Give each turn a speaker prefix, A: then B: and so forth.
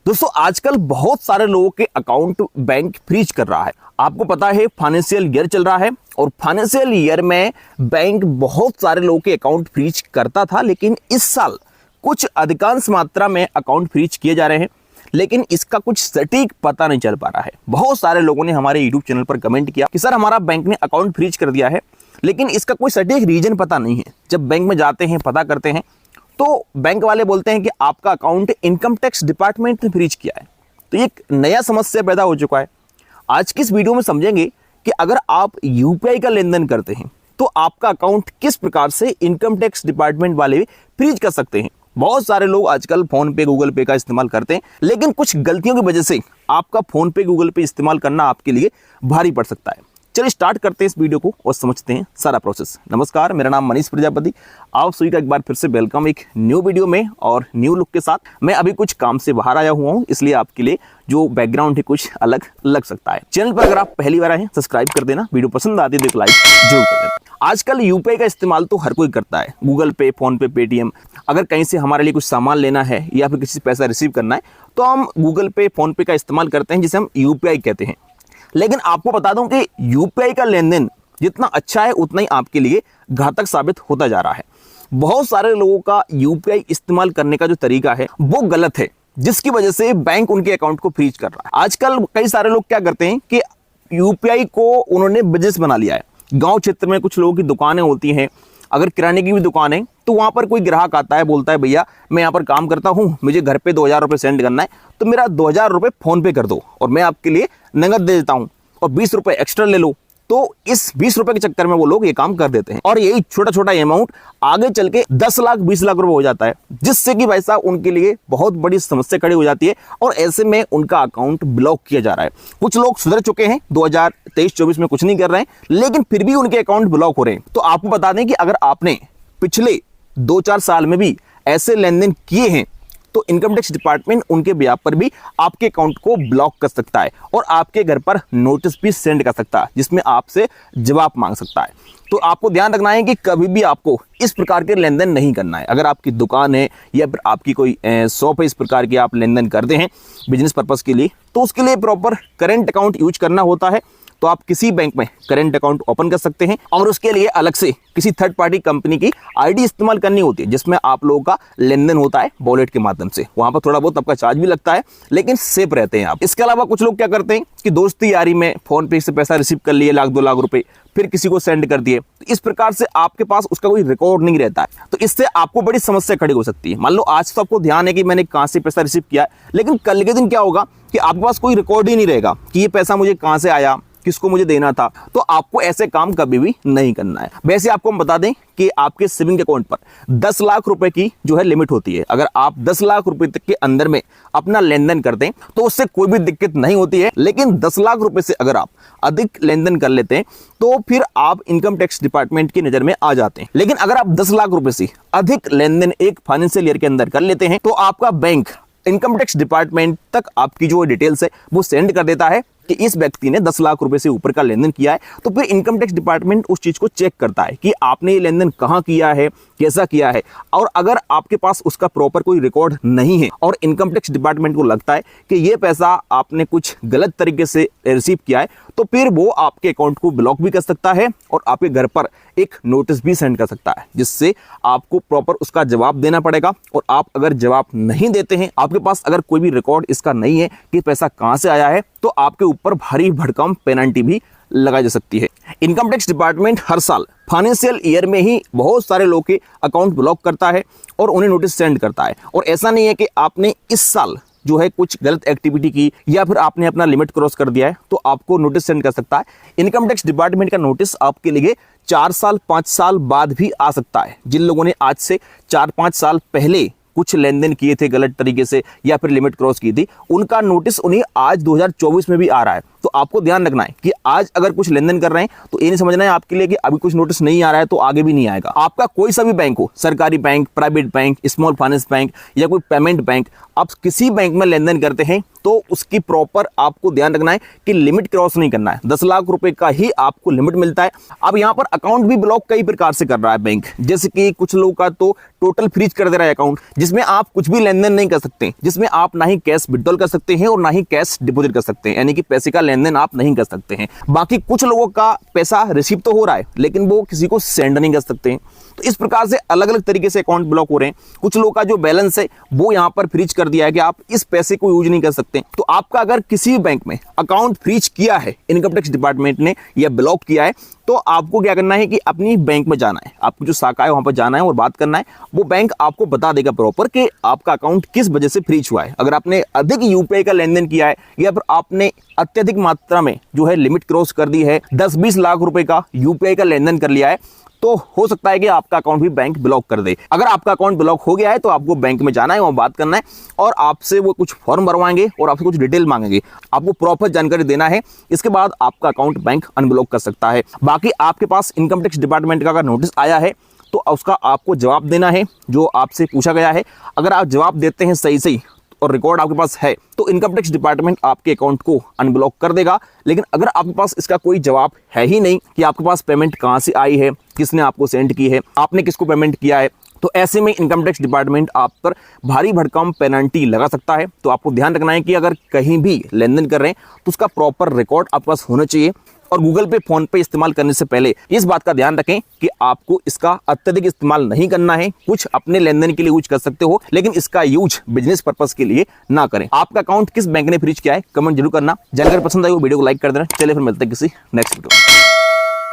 A: दोस्तों आजकल बहुत सारे लोगों के अकाउंट बैंक फ्रीज कर रहा है। आपको पता है फाइनेंशियल ईयर चल रहा है और फाइनेंशियल ईयर में बैंक बहुत सारे लोगों के अकाउंट फ्रीज करता था, लेकिन इस साल कुछ अधिकांश मात्रा में अकाउंट फ्रीज किए जा रहे हैं, लेकिन इसका कुछ सटीक पता नहीं चल पा रहा है। बहुत सारे लोगों ने हमारे यूट्यूब चैनल पर कमेंट किया कि सर हमारा बैंक ने अकाउंट फ्रीज कर दिया है, लेकिन इसका कोई सटीक रीजन पता नहीं है। जब बैंक में जाते हैं, पता करते हैं, तो बैंक वाले बोलते हैं कि आपका अकाउंट इनकम टैक्स डिपार्टमेंट ने फ्रीज किया है। तो एक नया समस्या पैदा हो चुका है। आज की इस वीडियो में समझेंगे कि अगर आप यूपीआई का लेन देन करते हैं तो आपका अकाउंट किस प्रकार से इनकम टैक्स डिपार्टमेंट वाले फ्रीज कर सकते हैं। बहुत सारे लोग आजकल फोन पे, गूगल पे का इस्तेमाल करते हैं, लेकिन कुछ गलतियों की वजह से आपका फोन पे, गूगल पे इस्तेमाल करना आपके लिए भारी पड़ सकता है। चलिए स्टार्ट करते हैं इस वीडियो को और समझते हैं सारा प्रोसेस। नमस्कार, मेरा नाम मनीष प्रजापति। आप सभी का एक बार फिर से वेलकम एक न्यू वीडियो में और न्यू लुक के साथ। मैं अभी कुछ काम से बाहर आया हुआ हूं, इसलिए आपके लिए जो बैकग्राउंड है कुछ अलग लग सकता है। चैनल पर अगर आप पहली बार आए हैं, सब्सक्राइब कर देना। वीडियो पसंद आती है तो लाइक जरूर कर देना। आजकल यूपीआई का इस्तेमाल तो हर कोई करता है। गूगल पे, फोन पे, पेटीएम। अगर कहीं से हमारे लिए कुछ सामान लेना है या फिर किसी से पैसा रिसीव करना है तो हम गूगल पे, फोन पे का इस्तेमाल करते हैं, जिसे हम यूपीआई कहते हैं। लेकिन आपको बता दूं कि यूपीआई का लेन देन जितना अच्छा है उतना ही आपके लिए घातक साबित होता जा रहा है। बहुत सारे लोगों का यूपीआई इस्तेमाल करने का जो तरीका है वो गलत है, जिसकी वजह से बैंक उनके अकाउंट को फ्रीज कर रहा है। आजकल कई सारे लोग क्या करते हैं कि यूपीआई को उन्होंने बिजनेस बना लिया है। गांव क्षेत्र में कुछ लोगों की दुकानें होती हैं, अगर किराने की भी दुकान है तो वहां पर कोई ग्राहक आता है, बोलता है भैया मैं यहाँ पर काम करता हूँ, मुझे घर पे 2000 रुपये सेंड करना है, तो मेरा 2000 रुपये फोन पे कर दो और मैं आपके लिए नगद दे देता हूँ और 20 रुपये एक्स्ट्रा ले लो। तो इस 20 रुपये के चक्कर में वो लोग ये काम कर देते हैं और यही छोटा छोटा अमाउंट आगे चल के 10 लाख 20 लाख रुपए हो जाता है, जिससे कि भाई साहब उनके लिए बहुत बड़ी समस्या खड़ी हो जाती है और ऐसे में उनका अकाउंट ब्लॉक किया जा रहा है। कुछ लोग सुधर चुके हैं, 2023-24 में कुछ नहीं कर रहे हैं, लेकिन फिर भी उनके अकाउंट ब्लॉक हो रहे हैं। तो आपको बता दें कि अगर आपने पिछले 2-4 साल में भी ऐसे लेन देन किए हैं तो इनकम टैक्स डिपार्टमेंट उनके ब्याज पर भी आपके अकाउंट को ब्लॉक कर सकता है और आपके घर पर नोटिस भी सेंड कर सकता है, जिसमें आपसे जवाब मांग सकता है। तो आपको ध्यान रखना है कि कभी भी आपको इस प्रकार के लेन देन नहीं करना है। अगर आपकी दुकान है या फिर आपकी कोई शॉप है, इस प्रकार की आप लेन देन करते हैं बिजनेस पर्पस के लिए, तो उसके लिए प्रॉपर करेंट अकाउंट यूज करना होता है। तो आप किसी बैंक में करेंट अकाउंट ओपन कर सकते हैं और उसके लिए अलग से किसी थर्ड पार्टी कंपनी की आईडी इस्तेमाल करनी होती है, जिसमें आप लोगों का लेन देन होता है वॉलेट के माध्यम से। वहां पर थोड़ा बहुत आपका चार्ज भी लगता है, लेकिन सेफ रहते हैं आप। इसके अलावा कुछ लोग क्या करते हैं कि दोस्ती यारी में फोन पे से पैसा रिसीव कर लिए 1-2 लाख रुपए, फिर किसी को सेंड कर दिए। तो इस प्रकार से आपके पास उसका कोई रिकॉर्ड नहीं रहता है, तो इससे आपको बड़ी समस्या खड़ी हो सकती है। मान लो आज तो आपको ध्यान है कि मैंने कहां से पैसा रिसीव किया है, लेकिन कल के दिन क्या होगा कि आपके पास कोई रिकॉर्ड ही नहीं रहेगा कि ये पैसा मुझे कहां से आया, किसको मुझे देना था। तो आपको ऐसे काम कभी भी नहीं करना है। वैसे आपको हम बता दें कि आपके सेविंग अकाउंट पर 10 लाख रुपए की जो है लिमिट होती है। अगर आप 10 लाख रुपए तक के अंदर में अपना लेन देन करते हैं तो उससे कोई भी दिक्कत नहीं होती है, लेकिन 10 लाख रुपए से अगर आप अधिक लेन देन कर लेते हैं तो फिर आप इनकम टैक्स डिपार्टमेंट की नजर में आ जाते हैं। लेकिन अगर आप 10 लाख रुपए से अधिक लेन देन एक फाइनेंशियल ईयर के अंदर कर लेते हैं तो आपका बैंक इनकम टैक्स डिपार्टमेंट तक आपकी जो डिटेल्स है वो सेंड कर देता है कि इस व्यक्ति ने 10 लाख रुपए से ऊपर का लेन देन किया है। तो फिर इनकम टैक्स डिपार्टमेंट उस चीज को चेक करता है कि आपने ये लेन देन कहां किया है, कैसा किया है। और अगर आपके पास उसका प्रॉपर कोई रिकॉर्ड नहीं है और इनकम टैक्स डिपार्टमेंट को लगता है कि ये पैसा आपने कुछ गलत तरीके से रिसीव किया है, तो फिर वो आपके अकाउंट को ब्लॉक भी कर सकता है और आपके घर पर एक नोटिस भी सेंड कर सकता है, जिससे आपको प्रॉपर उसका जवाब देना पड़ेगा। और आप अगर जवाब नहीं देते हैं, आपके पास अगर कोई भी रिकॉर्ड इसका नहीं है कि पैसा कहां से आया है, तो आपके ऊपर भारी भरकम पेनल्टी भी लगाई जा सकती है। इनकम टैक्स डिपार्टमेंट हर साल फाइनेंशियल ईयर में ही बहुत सारे लोगों के अकाउंट ब्लॉक करता है और उन्हें नोटिस सेंड करता है। और ऐसा नहीं है कि आपने इस साल जो है कुछ गलत एक्टिविटी की या फिर आपने अपना लिमिट क्रॉस कर दिया है तो आपको नोटिस सेंड कर सकता है। इनकम टैक्स डिपार्टमेंट का नोटिस आपके लिए 4 साल 5 साल बाद भी आ सकता है। जिन लोगों ने आज से 4-5 साल पहले कुछ लेन देन किए थे गलत तरीके से या फिर लिमिट क्रॉस की थी, उनका नोटिस उन्हें आज 2024 में भी आ रहा है। तो आपको ध्यान रखना है कि आज अगर कुछ लेन देन कर रहे हैं तो ये नहीं समझना है आपके लिए कि अभी कुछ नोटिस नहीं आ रहा है तो आगे भी नहीं आएगा। आपका कोई सा भी बैंक हो, सरकारी bank, private bank, small finance bank या कोई पेमेंट बैंक, आप किसी बैंक में लेन देन करते हैं तो उसकी प्रॉपर आपको ध्यान रखना है कि लिमिट क्रॉस नहीं करना है। 10 लाख रुपए का ही आपको लिमिट मिलता है। अब यहाँ पर अकाउंट भी ब्लॉक कई प्रकार से कर रहा है बैंक, जैसे कि कुछ लोगों का तो टोटल फ्रीज कर दे रहा है अकाउंट, जिसमें आप कुछ भी लेन देन नहीं कर सकते, जिसमें आप ना ही कैश विड्रॉल कर सकते हैं और ना ही कैश डिपॉजिट कर सकते हैं, यानी कि पैसे का लेन देन आप नहीं कर सकते हैं। बाकी कुछ लोगों का पैसा रिसीव तो हो रहा है लेकिन वो किसी को सेंड नहीं कर सकते हैं। तो इस प्रकार से अलग अलग तरीके से अकाउंट ब्लॉक हो रहे हैं। कुछ लोगों का जो बैलेंस है वो यहाँ पर फ्रीज कर दिया है कि आप इस पैसे को यूज नहीं कर सकते। तो आपका अगर किसी भी बैंक में अकाउंट फ्रीज किया है इनकम टैक्स डिपार्टमेंट ने या ब्लॉक किया है तो आपको क्या करना है कि अपनी बैंक में जाना है, आपको जो शाखा है वहां पर जाना है और बात करना है। वो बैंक आपको बता देगा प्रॉपर कि आपका अकाउंट किस वजह से फ्रीज हुआ है। अगर आपने अधिक यूपीआई का लेन देन किया है या फिर आपने अत्यधिक मात्रा में जो है लिमिट क्रॉस कर दी है, 10-20 लाख रुपए का यूपीआई का लेन देन कर लिया है, तो हो सकता है कि आपका अकाउंट भी बैंक ब्लॉक कर दे। अगर आपका अकाउंट ब्लॉक हो गया है तो आपको बैंक में जाना है, वहां बात करना है और आपसे वो कुछ फॉर्म भरवाएंगे और आपसे कुछ डिटेल मांगेंगे, आपको प्रॉपर जानकारी देना है। इसके बाद आपका अकाउंट बैंक अनब्लॉक कर सकता है। बाकी आपके पास इनकम टैक्स डिपार्टमेंट का अगर नोटिस आया है तो उसका आपको जवाब देना है जो आपसे पूछा गया है। अगर आप जवाब देते हैं सही सही और रिकॉर्ड आपके पास है तो इनकम टैक्स डिपार्टमेंट आपके अकाउंट को अनब्लॉक कर देगा। लेकिन अगर आपके पास इसका कोई जवाब है ही नहीं कि आपके पास पेमेंट कहां से आई है, किसने आपको सेंड की है, आपने किसको पेमेंट किया है, तो ऐसे में इनकम टैक्स डिपार्टमेंट आप पर भारी भरकम पेनल्टी लगा सकता है। तो आपको ध्यान रखना है कि अगर कहीं भी लेन देन कर रहे हैं तो उसका प्रॉपर रिकॉर्ड आपके पास होना चाहिए। और गूगल पे, फोन पे इस्तेमाल करने से पहले इस बात का ध्यान रखें कि आपको इसका अत्यधिक इस्तेमाल नहीं करना है। कुछ अपने लेन देन के लिए यूज कर सकते हो लेकिन इसका यूज बिजनेस पर्पस के लिए ना करें। आपका अकाउंट किस बैंक ने फ्रीज किया है कमेंट जरूर करना। जानकारी पसंद आई हो वीडियो को लाइक कर देना। चलिए फिर मिलते हैं किसी नेक्स्ट वीडियो में।